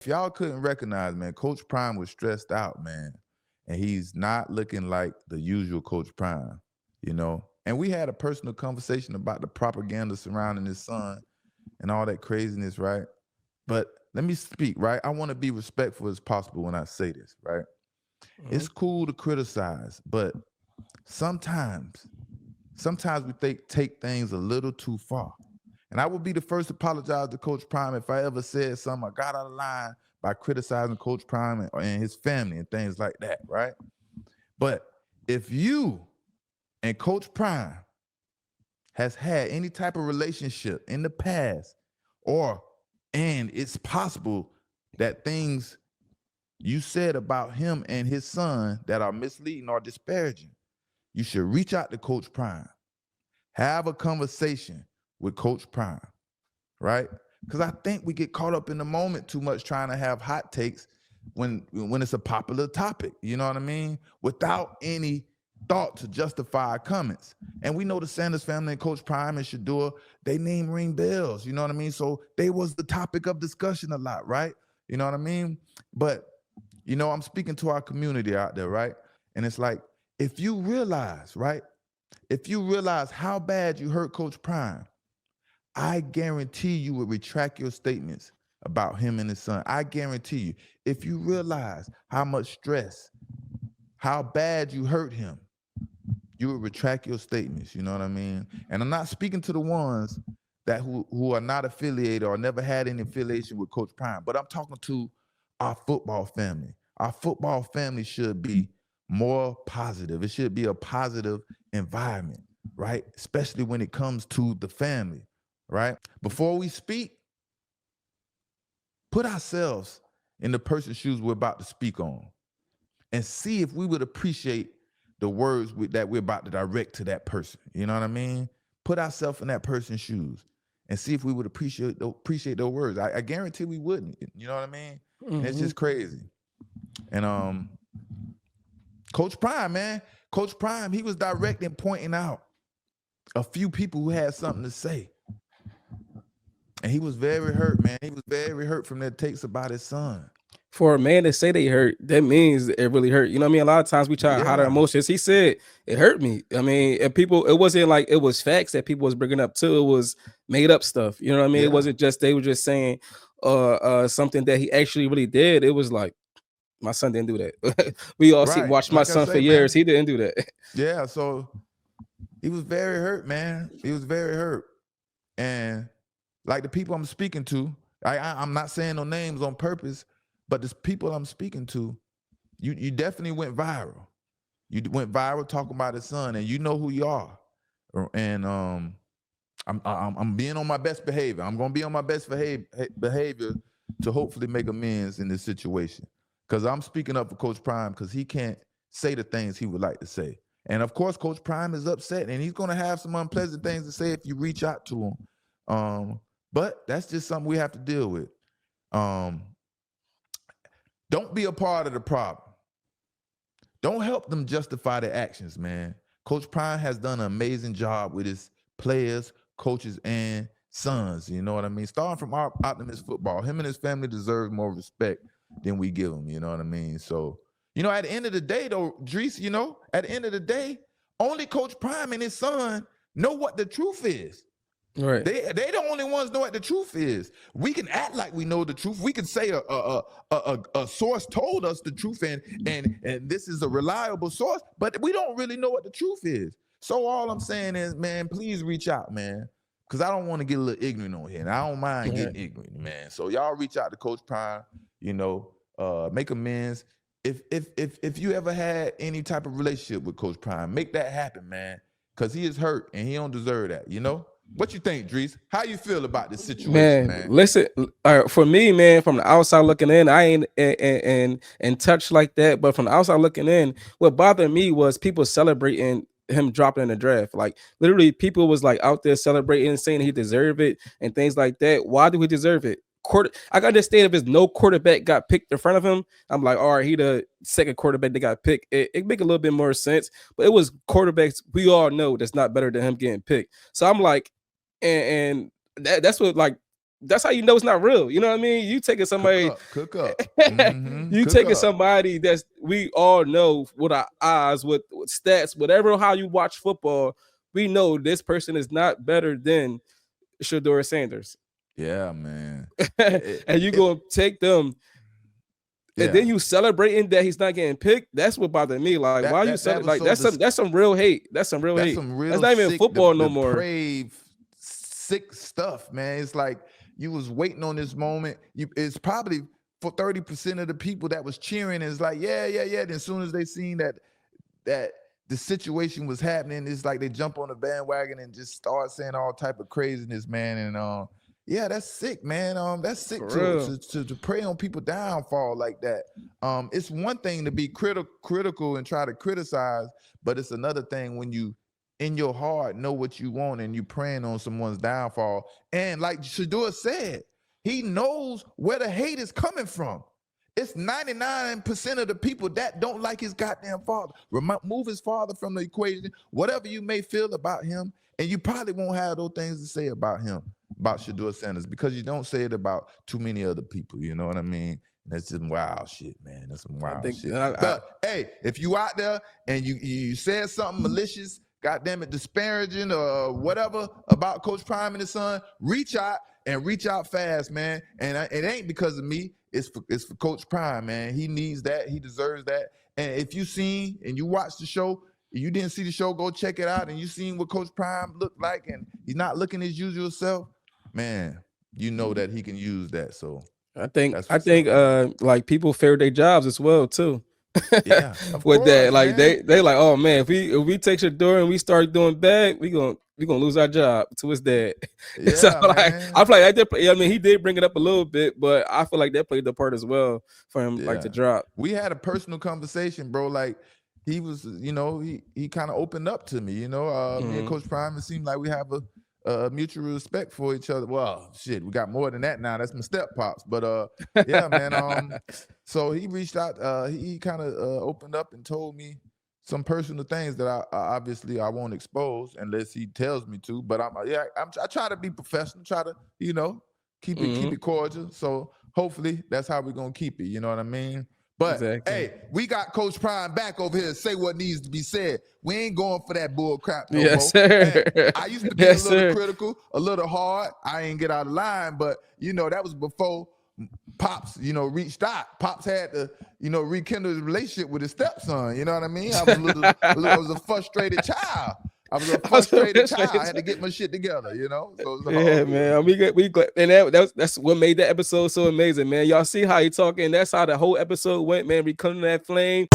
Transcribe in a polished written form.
if y'all couldn't recognize, man, Coach Prime was stressed out, man, and he's not looking like the usual Coach Prime, you know. And we had a personal conversation about the propaganda surrounding his son and all that craziness, right? But let me speak, right? I want to be respectful as possible when I say this, right? Mhm. It's cool to criticize, but sometimes, sometimes we take things a little too far. And I will be the first to apologize to Coach Prime if I ever said something I got out of line by criticizing Coach Prime and his family and things like that, right? But if you and Coach Prime has had any type of relationship in the past, or and it's possible that things you said about him and his son that are misleading or disparaging, you should reach out to Coach Prime. Have a conversation with Coach Prime, right? Because I think we get caught up in the moment too much trying to have hot takes when it's a popular topic. You know what I mean? Without any thought to justify our comments. And we know the Sanders family and Coach Prime and Shador, they name ring bells. You know what I mean? So they was the topic of discussion a lot, right? You know what I mean? But I'm speaking to our community out there, right? And it's like, if you realize, right? If you realize how bad you hurt Coach Prime, I guarantee you would retract your statements about him and his son. I guarantee you, if you realize how much stress, how bad you hurt him, you would retract your statements. You know what I mean? And I'm not speaking to the ones that who are not affiliated or never had any affiliation with Coach Prime, but I'm talking to our football family. Our football family should be more positive. It should be a positive environment, right? Especially when it comes to the family, right? Before we speak, put ourselves in the person's shoes we're about to speak on and see if we would appreciate the words that we're about to direct to that person. You know what I mean? Put ourselves in that person's shoes and see if we would appreciate those words. I guarantee we wouldn't. You know what I mean? And it's Mhm. just crazy. And Coach Prime, man, Coach Prime, he was direct in pointing out a few people who had something to say. And he was very hurt, man. He was very hurt from their takes about his son. For a man to say they hurt, that means it really hurt. You know what I mean? A lot of times we try to hide our Yeah, emotions. He said it hurt me. I mean, and people, it wasn't like it was facts that people was bringing up too. It was made up stuff. You know what I mean? It yeah, wasn't just they were just saying something that he actually really did. It was like my son didn't do that. We all see right. watched my Like I son for say, years. man. He didn't do that. Yeah, so he was very hurt, man. He was very hurt. And like the people I'm speaking to, I'm not saying no names on purpose, but the people I'm speaking to, you definitely went viral. You went viral talking about his son, and you know who you are. And I'm being on my best behavior. I'm gonna be on my best behavior to hopefully make amends in this situation. Because I'm speaking up for Coach Prime because he can't say the things he would like to say. And of course, Coach Prime is upset, and he's gonna have some unpleasant things to say if you reach out to him. But that's just something we have to deal with. Um, don't be a part of the problem. Don't help them justify their actions, man. Coach Prime has done an amazing job with his players, coaches, and sons. You know what I mean? Starting from our Optimist football, him and his family deserve more respect than we give them. You know what I mean? So, at the end of the day, though, Drees, at the end of the day, only Coach Prime and his son know what the truth is. Right. They the only ones know what the truth is. We can act like we know the truth. We can say a source told us the truth, and this is a reliable source, but we don't really know what the truth is. So all I'm saying is, man, please reach out, man, because I don't want to get a little ignorant on here, and I don't mind Right. getting ignorant, man. So y'all reach out to Coach Prime, make amends. If you ever had any type of relationship with Coach Prime, make that happen, man, because he is hurt and he don't deserve that. What you think, Drees? How you feel about this situation, Man, man? listen. For me, man, from the outside looking in, I ain't in touch like that. But from the outside looking in, what bothered me was people celebrating him dropping in the draft. Like literally, people was like out there celebrating, saying he deserved it and things like that. Why do he deserve it? I got understand if there's no quarterback got picked in front of him. I'm like, all right, he the second quarterback that got picked. It make a little bit more sense. But it was quarterbacks we all know that's not better than him getting picked. So I'm like, and that's what like that's how you know it's not real. You know what I mean? You taking somebody, Cook up. Mm-hmm. you Cook taking up. somebody that's we all know with our eyes, with stats, whatever how you watch football, we know this person is not better than Shador Sanders. Yeah, man. And you gonna take them, and Yeah. then you celebrating that he's not getting picked. That's what bothered me. Like, why you That celebrate? was Like, so that's some real hate. That's some real that's hate. some That's real not even sick, football no more. depraved, sick stuff, man. It's like you was waiting on this moment. It's probably for 30% of the people that was cheering. It's like, yeah. Then as soon as they seen that the situation was happening, it's like they jump on the bandwagon and just start saying all type of craziness, man. And yeah, that's sick, man. That's sick to prey on people downfall like that. It's one thing to be critical and try to criticize, but it's another thing when you in your heart know what you want and you praying on someone's downfall. And like Shador said, he knows where the hate is coming from. It's 99% of the people that don't like his goddamn father. Remove his father from the equation, whatever you may feel about him, and you probably won't have those things to say about him, about Shador Sanders, because you don't say it about too many other people. You know what I mean? And that's some wild shit, man. That's some wild shit. But hey, if you out there and you said something malicious, goddamn it, disparaging or whatever about Coach Prime and his son, reach out fast, man. And it ain't because of me. It's for Coach Prime, man. He needs that. He deserves that. And if you seen and you watched the show, you didn't see the show, go check it out. And you seen what Coach Prime looked like, and he's not looking his usual self, man. You know that he can use that. So I think like people fear their jobs as well too. Yeah, of with course, that, like man. they like, oh man, if we take Shador and we start doing bad, we gonna lose our job to his dad. Yeah, so like man. I feel like I mean, he did bring it up a little bit, but I feel like that played the part as well for him, like to drop. We had a personal conversation, bro. Like he was, he kind of opened up to me. Me and Coach Prime, it seemed like we have a mutual respect for each other. Well, shit, we got more than that now. That's my step pops. But yeah, man. So he reached out. He kind of opened up and told me some personal things that I obviously I won't expose unless he tells me to. But I try to be professional. Try to keep it cordial. So hopefully that's how we're gonna keep it. You know what I mean? But hey, we got Coach Prime back over here to say what needs to be said. We ain't going for that bull crap no more. Yes, sir. Hey, I used to be a little critical, a little hard. I ain't get out of line, but that was before Pops, reached out. Pops had to, rekindle his relationship with his stepson. You know what I mean? I was a frustrated child. I had to get my shit together, So yeah, man. We glad, and that's what made that episode so amazing, man. Y'all see how he talking? That's how the whole episode went, man. Rekindling that flame.